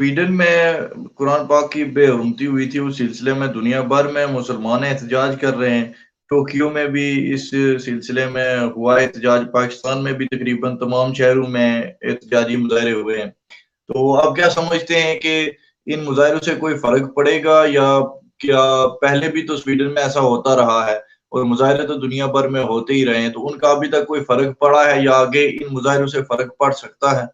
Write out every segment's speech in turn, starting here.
Sweden में कुरान पाक की बेहुरमती हुई थी, उस सिलसिले में दुनिया भर में मुसलमान एहतजाज कर रहे हैं। टोक्यो में भी इस सिलसिले में हुआ एहतजाज, पाकिस्तान में भी तकरीबन तमाम शहरों में एहतजाजी मुजाहरे हुए हैं। तो आप क्या समझते हैं कि इन मुजाहरों से कोई फ़र्क पड़ेगा, या क्या पहले भी तो स्वीडन में ऐसा होता रहा है और मुजाहरे तो दुनिया भर में होते ही रहे हैं, तो उनका अभी तक कोई फ़र्क पड़ा है या आगे इन मुजाहरों से फ़र्क पड़ सकता है?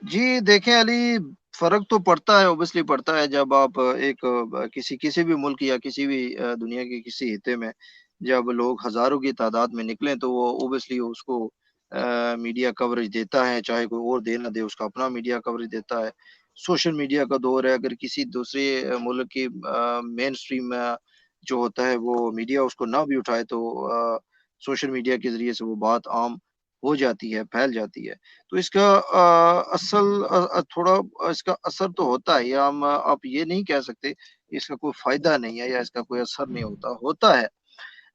जी देखें अली, फर्क तो पड़ता है, ऑब्वियसली पड़ता है। जब आप एक किसी किसी भी मुल्क या किसी भी दुनिया के किसी हिस्से में जब लोग हजारों की तादाद में निकलें तो वो ऑब्वियसली उसको मीडिया कवरेज देता है, चाहे कोई और दे ना दे, उसका अपना मीडिया कवरेज देता है। सोशल मीडिया का दौर है, अगर किसी दूसरे मुल्क की मेन स्ट्रीम जो होता है वो मीडिया उसको ना भी उठाए तो सोशल मीडिया के जरिए से वो बात आम हो जाती है, फैल जाती है। तो इसका थोड़ा इसका असर तो होता है, या हम आप ये नहीं कह सकते इसका कोई फ़ायदा नहीं है या इसका कोई असर नहीं होता, होता है।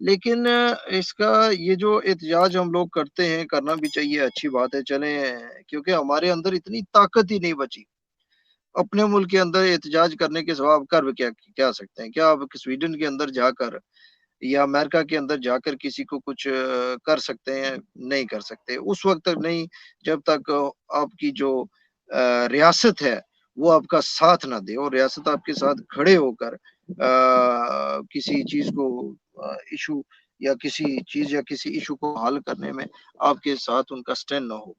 लेकिन इसका ये जो एहतजाज हम लोग करते हैं, करना भी चाहिए, अच्छी बात है, चलें, क्योंकि हमारे अंदर इतनी ताकत ही नहीं बची। अपने मुल्क के अंदर एहतजाज करने के सिवा आप कर भी क्या क्या सकते हैं? क्या आप स्वीडन के अंदर जाकर या अमेरिका के अंदर जाकर किसी को कुछ कर सकते हैं? नहीं कर सकते। उस वक़्त तक नहीं जब तक आपकी जो रियासत है वो आपका साथ ना दे और रियासत आपके साथ खड़े होकर किसी चीज़ को इश्यू या किसी चीज़ या किसी इश्यू को हल करने में आपके साथ उनका स्टैंड ना हो।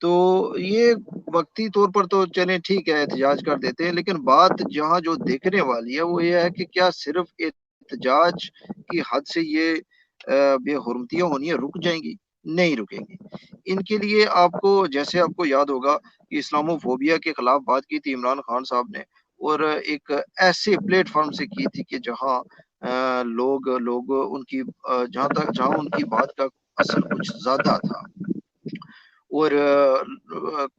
तो ये वक़्ती तौर पर तो चलें ठीक है, एहतजाज कर देते हैं, लेकिन बात जहाँ जो देखने वाली है वो ये है कि क्या सिर्फ़ एहतजाज की हद से ये बेहुरमतियाँ होनी है रुक जाएँगी? नहीं रुकेंगी। इनके लिए आपको, जैसे आपको याद होगा कि इस्लामोफ़ोबिया के खिलाफ बात की थी इमरान खान साहब ने, और एक ऐसे प्लेटफ़ॉर्म से की थी कि जहाँ लोग लोग उनकी जहाँ उनकी बात का असर कुछ ज़्यादा था। और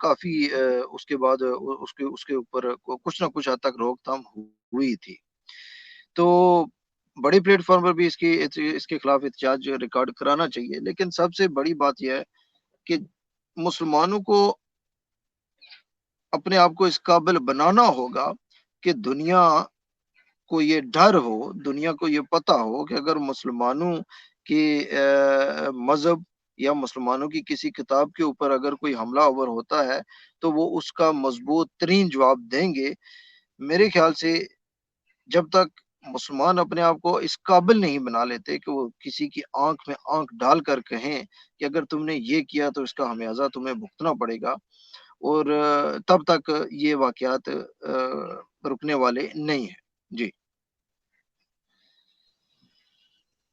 काफ़ी उसके बाद उसके उसके ऊपर कुछ न कुछ हद तक रोकथाम हुई थी। तो बड़े प्लेटफ़ॉर्म पर भी इसके खिलाफ एहतजाज रिकॉर्ड कराना चाहिए। लेकिन सबसे बड़ी बात ये है कि मुसलमानों को अपने आप को इस काबिल बनाना होगा कि दुनिया को ये डर हो, दुनिया को ये पता हो कि अगर मुसलमानों के मज़हब या मुसलमानों की किसी किताब के ऊपर अगर कोई हमला-आवर होता है, तो वो उसका मज़बूत तरीन जवाब देंगे। मेरे ख़्याल से जब तक मुसलमान अपने आप को इस काबिल नहीं बना लेते कि वो किसी की आँख में आँख डाल कर कहें कि अगर तुमने ये किया तो इसका खमियाज़ा तुम्हें भुगतना पड़ेगा, और तब तक ये वाक़यात रुकने वाले नहीं हैं। जी।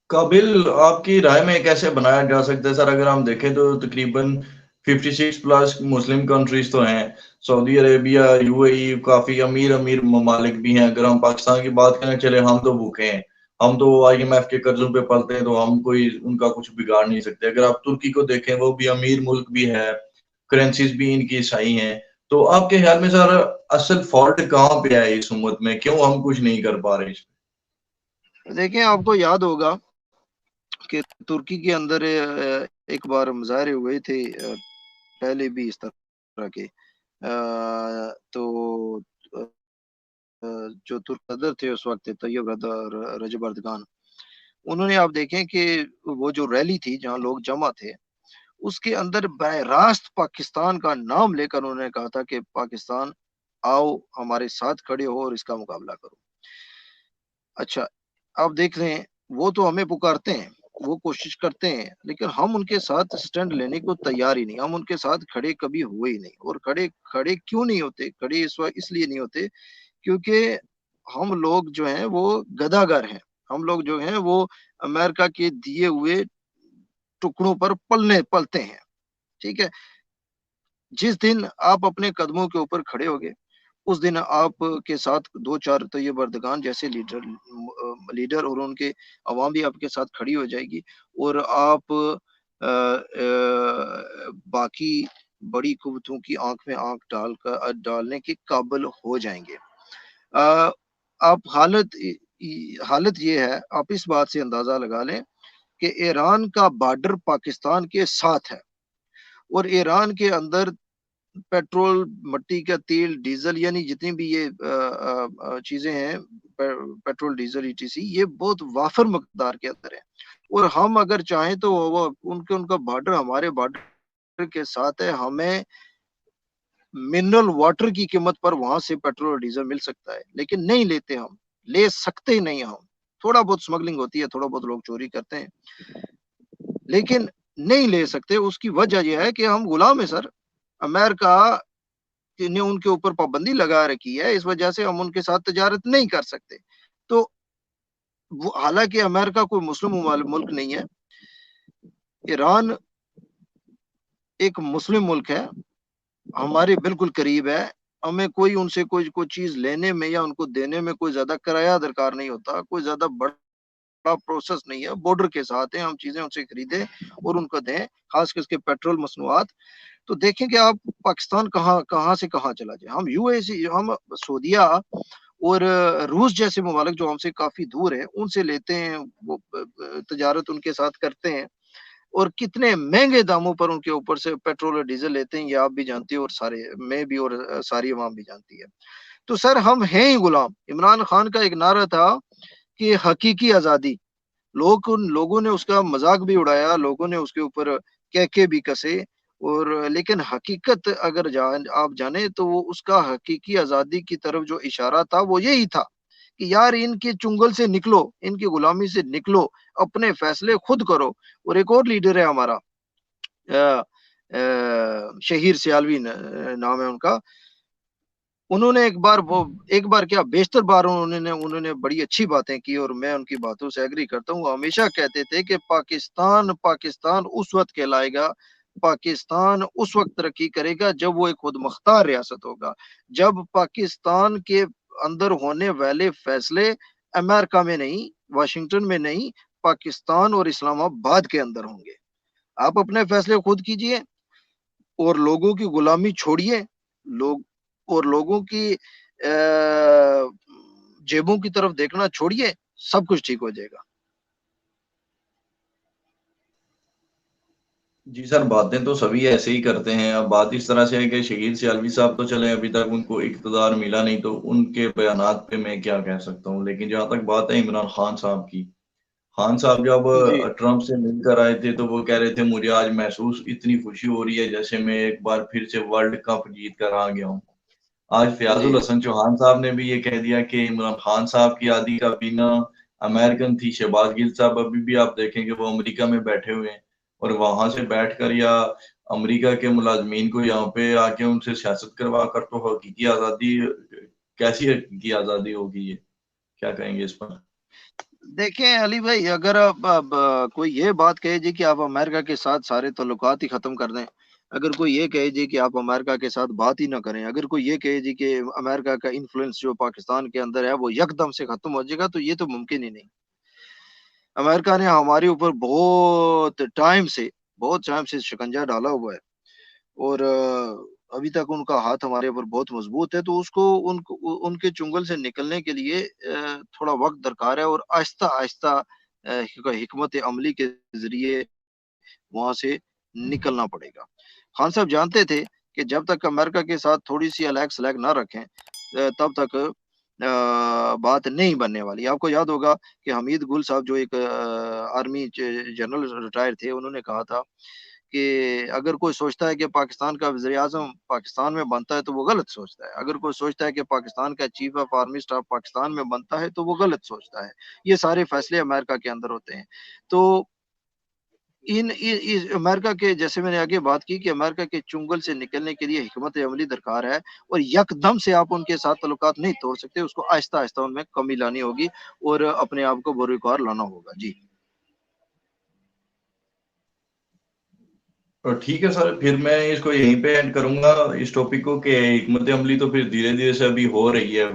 काबिल आपकी राय में कैसे बनाया जा सकता है सर? अगर हम देखें तो तकरीबन 56 प्लस मुस्लिम कंट्रीज तो हैं। सऊदी अरेबिया, यूएई काफ़ी अमीर-अमीर ममालिक भी हैं। अगर हम पाकिस्तान की बात करें, चले हम तो भूखे हैं। हम तो आईएमएफ के कर्ज़ों पे पलते हैं, तो हम कोई उनका कुछ बिगाड़ नहीं सकते। अगर आप तुर्की को देखें, वो भी अमीर मुल्क भी है, करेंसीज़ भी इनकी सही हैं। तो आपके ख़्याल में सर असल फ़ॉल्ट कहाँ पे है इस उम्मत में? क्यों हम कुछ नहीं कर पा रहे इसमें? देखिए, आपको याद होगा कि तुर्की के अंदर एक बार मुज़ाहरे हुए थे, पहले भी इस तरह के। तो अ जो तुर्क सदर थे उस वक़्त, तैयब रजब अर्दगान, उन्होंने, आप देखें कि वो जो रैली थी जहाँ लोग जमा थे, उसके अंदर बराह रास्त पाकिस्तान का नाम लेकर उन्होंने कहा था कि पाकिस्तान आओ हमारे साथ खड़े हो और इसका मुकाबला करो। अच्छा, आप देख रहे हैं, वो तो हमें पुकारते हैं, वो कोशिश करते हैं, लेकिन हम उनके साथ स्टैंड लेने को तैयार ही नहीं, हम उनके साथ खड़े कभी हुए ही नहीं। और खड़े खड़े क्यों नहीं होते? खड़े इसलिए नहीं होते क्योंकि हम लोग जो हैं वो गदागर हैं। हम लोग जो हैं वो अमेरिका के दिए हुए टुकड़ों पर पलते हैं, ठीक है? जिस दिन आप अपने कदमों के ऊपर खड़े होगे, उस दिन आपके साथ 2-4 तैयब अर्दगान जैसे लीडर और उनके अवाम भी आपके साथ खड़ी हो जाएगी, और आप बाकी बड़ी कुव्वतों की आँख में आँख डालने के काबिल हो जाएँगे। अ, आप हालत ये है, आप इस बात से अंदाज़ा लगा लें कि ईरान का बॉर्डर पाकिस्तान के साथ है, और ईरान के अंदर पेट्रोल, मिट्टी का तेल, डीजल, यानी जितनी भी ये चीजें हैं, पेट्रोल, डीजल, ईटीसी, ये बहुत वाफर मकदार के अंदर है। और हम अगर चाहें तो वो उनका बॉर्डर हमारे बॉर्डर के साथ है, हमें मिनरल वाटर की कीमत पर वहां से पेट्रोल और डीजल मिल सकता है, लेकिन नहीं लेते हम, ले सकते ही नहीं हम। थोड़ा बहुत स्मगलिंग होती है, थोड़ा बहुत लोग चोरी करते हैं, लेकिन नहीं ले सकते। उसकी वजह यह है कि हम गुलाम है सर। अमेरिका ने उनके ऊपर पाबंदी लगा रखी है, इस वजह से हम उनके साथ तजारत नहीं कर सकते। तो वो, हालांकि अमेरिका कोई मुस्लिम मुल्क नहीं है, ईरान एक मुस्लिम मुल्क है, हमारे बिल्कुल करीब है। हमें कोई उनसे कोई चीज लेने में या उनको देने में कोई ज्यादा किराया दरकार नहीं होता, कोई ज्यादा बड़ा प्रोसेस नहीं है। बॉर्डर के साथ है, हम चीजें उनसे खरीदें और उनको दें, खास करके पेट्रोल मसनूआत। तो देखें कि आप पाकिस्तान कहाँ कहाँ से कहाँ चला जाए। हम यूएई, हम सऊदीया और रूस जैसे ममालिक जो हमसे काफी दूर है, उनसे लेते हैं, वो तजारत उनके साथ करते हैं, और कितने महंगे दामों पर उनके ऊपर से पेट्रोल और डीजल लेते हैं, ये आप भी जानती हो और सारे मैं भी और सारी अवाम भी जानती है। तो सर हम हैं ही गुलाम। इमरान खान का एक नारा था कि हकीकी आजादी, उन लोगों ने उसका मजाक भी उड़ाया, लोगों ने उसके ऊपर कहके भी कसे, और लेकिन हकीकत अगर आप जाने तो वो उसका हकीकी आजादी की तरफ जो इशारा था वो यही था कि यार इनके चुंगल से निकलो, इनकी गुलामी से निकलो, अपने फैसले खुद करो। और एक और लीडर है हमारा, शहीर सियालवी नाम है उनका। उन्होंने एक बार क्या, बेशतर बार उन्होंने बड़ी अच्छी बातें की, और मैं उनकी बातों से एग्री करता हूँ। वो हमेशा कहते थे कि पाकिस्तान पाकिस्तान उस वक्त कहलाएगा, पाकिस्तान उस वक्त तरक्की करेगा जब वो एक खुद मुख्तार रियासत होगा, जब पाकिस्तान के अंदर होने वाले फैसले अमेरिका में नहीं, वाशिंगटन में नहीं, पाकिस्तान और इस्लामाबाद के अंदर होंगे। आप अपने फैसले खुद कीजिए और लोगों की गुलामी छोड़िए, लोग और लोगों की जेबों की तरफ देखना छोड़िए, सब कुछ ठीक हो जाएगा। जी सर, बातें तो सभी ऐसे ही करते हैं। अब बात इस तरह से है कि शहीद सियालवी साहब तो चले, अभी तक उनको इक़्तिदार मिला नहीं, तो उनके बयानात पे मैं क्या कह सकता हूँ। लेकिन जहां तक बात है इमरान खान साहब की, खान साहब जब जी ट्रंप से मिलकर आए थे तो वो कह रहे थे मुझे आज महसूस इतनी खुशी हो रही है जैसे मैं एक बार फिर से वर्ल्ड कप जीत कर आ गया हूँ। आज जी फयाजुल हसन चौहान साहब ने भी ये कह दिया कि इमरान खान साहब की आदि का बिना अमेरिकन थी। शहबाज गिल साहब अभी भी आप देखेंगे वो अमेरिका में बैठे हुए हैं, और वहां से बैठकर या अमेरिका के मुलाजमीन को यहाँ पे आके उनसे सियासत करवा कर तो हकीकी आजादी, कैसी हकीकी आजादी होगी ये, क्या कहेंगे इस पर? देखें अली भाई, अगर अब कोई ये बात कहे जी कि आप अमेरिका के साथ सारे ताल्लुकात ही खत्म कर दें, अगर कोई ये कहे जी कि आप अमेरिका के साथ बात ही ना करें, अगर कोई ये कहे जी कि अमेरिका का इन्फ्लुएंस जो पाकिस्तान के अंदर है वो यकदम से खत्म हो जाएगा, तो ये तो मुमकिन ही नहीं। अमेरिका ने हमारे ऊपर बहुत टाइम से शिकंजा डाला हुआ है, और अभी तक उनका हाथ हमारे ऊपर बहुत मजबूत है। तो उसको उनके चुंगल से निकलने के लिए थोड़ा वक्त दरकार है, और आहिस्ता आहिस्ता हिकमत अमली के जरिए वहां से निकलना पड़ेगा। खान साहब जानते थे कि जब तक अमेरिका के साथ थोड़ी सी अलग सलग ना रखें, तब तक बात नहीं बनने वाली। आपको याद होगा कि हमीद गुल साहब जो एक आर्मी जनरल रिटायर थे, उन्होंने कहा था कि अगर कोई सोचता है कि पाकिस्तान का वज़ीर आज़म पाकिस्तान में बनता है तो वो गलत सोचता है। अगर कोई सोचता है कि पाकिस्तान का chief of army staff Pakistan में बनता है तो वो गलत सोचता है। ये सारे फैसले अमेरिका के अंदर होते हैं। तो इस अमेरिका के, जैसे मैंने आगे बात की कि अमेरिका के चुंगल से निकलने के लिए हिकमत अमली दरकार है, और यकदम से आप उनके साथ ताल्लुकात नहीं तोड़ सकते, उसको आहिस्ता आहिस्ता उनमें कमी लानी होगी और अपने आप को बरूकार लाना होगा। जी तो ठीक है सर, फिर मैं इसको यहीं पे एंड करूंगा इस टॉपिक को, कि हिकमत अमली तो फिर धीरे धीरे से अभी हो रही है।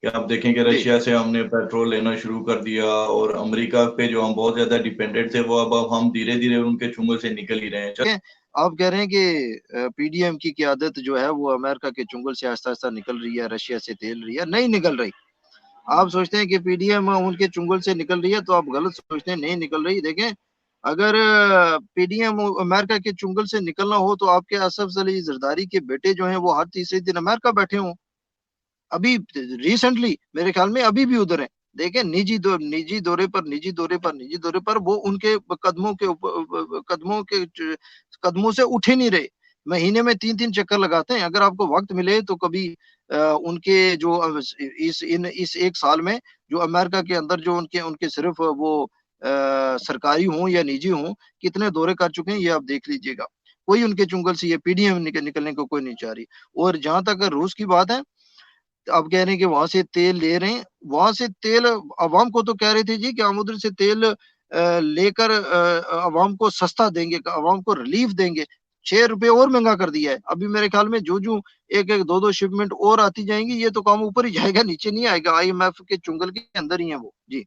कि आप देखें कि जी रशिया से हमने पेट्रोल लेना शुरू कर दिया, और अमेरिका पे जो हम बहुत ज्यादा डिपेंडेंट थे वो अब हम धीरे धीरे उनके चुंगल से निकल ही रहे हैं। क्या आप कह रहे हैं कि पीडीएम की क़यादत जो है वो अमेरिका के चुंगल से आहिस्ता आहिस्ता निकल रही है, रशिया से तेल रही है? नहीं निकल रही। आप सोचते हैं कि पीडीएम उनके चुंगल से निकल रही है, तो आप गलत सोचते हैं, नहीं निकल रही। देखें اگر پی ڈی ایم امریکہ کے چنگل سے نکلنا ہو تو آپ کے اسد علی زرداری کے بیٹے جو ہیں وہ ہر تیسرے دن امریکہ بیٹھے ہوں. ابھی ریسنٹلی میرے خیال میں ابھی بھی ادھر ہیں. دیکھیں نجی دورے پر وہ ان کے قدموں سے اٹھ ہی نہیں رہے. مہینے میں 3 چکر لگاتے ہیں. اگر آپ کو وقت ملے تو کبھی ان کے جو اس ایک سال میں جو امریکہ کے اندر جو ان کے صرف وہ سرکاری ہوں یا نجی ہوں کتنے دورے کر چکے ہیں یہ آپ دیکھ لیجئے گا. کوئی ان کے چنگل سے یہ پی ڈی ایم نکلنے کو کوئی نہیں چاہ رہی. اور جہاں تک روس کی بات ہے آپ کہہ رہے ہیں کہ وہاں سے تیل لے رہے ہیں. وہاں سے تیل عوام کو تو کہہ رہے تھے جی کہ ہم ادھر سے تیل لے کر عوام کو سستا دیں گے, عوام کو ریلیف دیں گے. 6 روپے اور مہنگا کر دیا ہے. ابھی میرے خیال میں جو ایک دو شپمنٹ اور آتی جائیں گی یہ تو کام اوپر ہی جائے گا, نیچے نہیں آئے گا. IMF کے چنگل کے اندر ہی ہیں وہ. جی